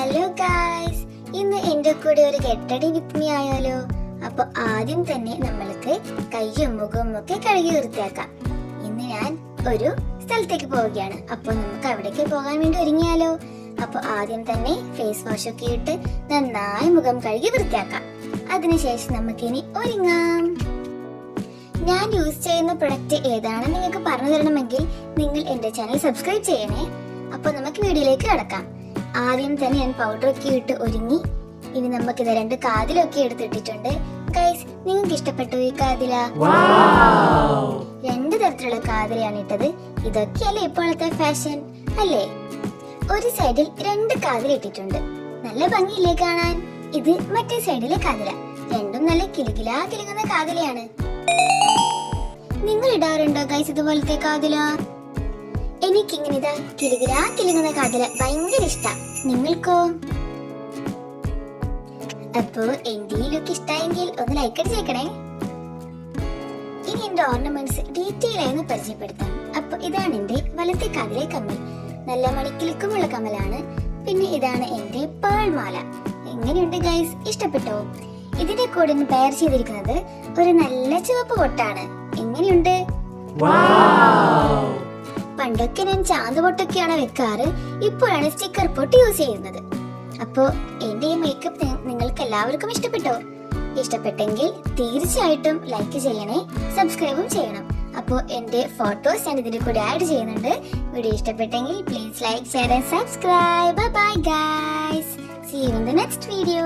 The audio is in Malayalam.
ഹലോ ഗായ്സ്, ഇന്ന് എന്റെ കൂടെ ഒരു ഗെറ്റടി വിത്ത് മീ ആയാലോ? അപ്പൊ ആദ്യം തന്നെ നമ്മൾക്ക് കയ്യും മുഖവും ഒക്കെ കഴുകി വൃത്തിയാക്കാം. ഇന്ന് ഞാൻ ഒരു സ്ഥലത്തേക്ക് പോവുകയാണ്. അപ്പൊ നമുക്ക് അവിടേക്ക് പോകാൻ വേണ്ടി ഒരുങ്ങിയാലോ? അപ്പൊ ആദ്യം തന്നെ ഫേസ് വാഷ് ഒക്കെ ഇട്ട് നന്നായി മുഖം കഴുകി വൃത്തിയാക്കാം. അതിനുശേഷം നമുക്കിനി ഒരുങ്ങാം. ഞാൻ യൂസ് ചെയ്യുന്ന പ്രൊഡക്റ്റ് ഏതാണെന്ന് നിങ്ങൾക്ക് പറഞ്ഞു തരണമെങ്കിൽ നിങ്ങൾ എന്റെ ചാനൽ സബ്സ്ക്രൈബ് ചെയ്യണേ. അപ്പൊ നമുക്ക് വീഡിയോയിലേക്ക് കടക്കാം. ആദ്യം തന്നെ ഞാൻ പൗഡർ ഒക്കെ ഇട്ട് ഒരുങ്ങി. ഇനി നമുക്കിത് 2 കാതിലൊക്കെ എടുത്തിട്ടിട്ടുണ്ട്. ഗൈസ്, നിങ്ങൾക്ക് ഇഷ്ടപ്പെട്ടു ഈ കാതില? 2 തരത്തിലുള്ള കാതിലയാണ് ഇട്ടത്. ഇതൊക്കെയല്ലേ ഇപ്പോഴത്തെ ഫാഷൻ അല്ലേ? ഒരു സൈഡിൽ 2 കാതിൽ ഇട്ടിട്ടുണ്ട്. നല്ല ഭംഗിയില്ലേ കാണാൻ? ഇത് മറ്റേ സൈഡിലെ കാതില. രണ്ടും നല്ല കിലുകിലാ കിലുങ്ങുന്ന കാതിലയാണ്. നിങ്ങൾ ഇടാറുണ്ടോ ഗൈസ് ഇതുപോലത്തെ കാതില? എനിക്കിങ്ങനെ ഇതാ കിലുകിലാ കിലുങ്ങുന്ന കാതില ഭയങ്കര ഇഷ്ടം. നിങ്ങൾക്കോ? അപ്പോ എന്റെ ഈ ലുക്ക് ഇഷ്ടമായെങ്കിൽ ഒന്ന് ലൈക്ക് അടിച്ചേക്കണേ. ഇനി എന്റെ ഓർണമെന്റ്സ് ഡീറ്റെയിൽ ആയി ഒന്ന് പരിചയപ്പെടുത്താം. അപ്പൊ ഇതാണ് എന്റെ വലത്തെ കാതിലെ കമ്മൽ. നല്ല മണിക്കിലുക്കുമുള്ള കമ്മലാണ്. പിന്നെ ഇതാണ് എന്റെ പേൾ മാല. എങ്ങനെയുണ്ട് ഗൈസ്? ഇഷ്ടപ്പെട്ടോ? ഇതിന്റെ കൂടെ പെയർ ചെയ്തിരിക്കുന്നത് ഒരു നല്ല ചുവപ്പ് പൊട്ടാണ്. എങ്ങനെയുണ്ട്? പണ്ടൊക്കെ ഞാൻ ചാന്ത് പൊട്ടൊക്കെയാണ് വെക്കാറ്. ഇപ്പോഴാണ് സ്റ്റിക്കർ പൊട്ട് യൂസ് ചെയ്യുന്നത്. അപ്പോ എന്റെ ഈ മേക്കപ്പ് നിങ്ങൾക്ക് എല്ലാവർക്കും ഇഷ്ടപ്പെട്ടോ? ഇഷ്ടപ്പെട്ടെങ്കിൽ തീർച്ചയായിട്ടും ലൈക്ക് ചെയ്യണേ, സബ്സ്ക്രൈബും ചെയ്യണം. അപ്പോ എന്റെ ഫോട്ടോസ് ഞാൻ ഇതിന്റെ കൂടെ ആഡ് ചെയ്യുന്നുണ്ട്. വീഡിയോ ഇഷ്ടപ്പെട്ടെങ്കിൽ please like, share and subscribe. Bye guys, see you in the next video.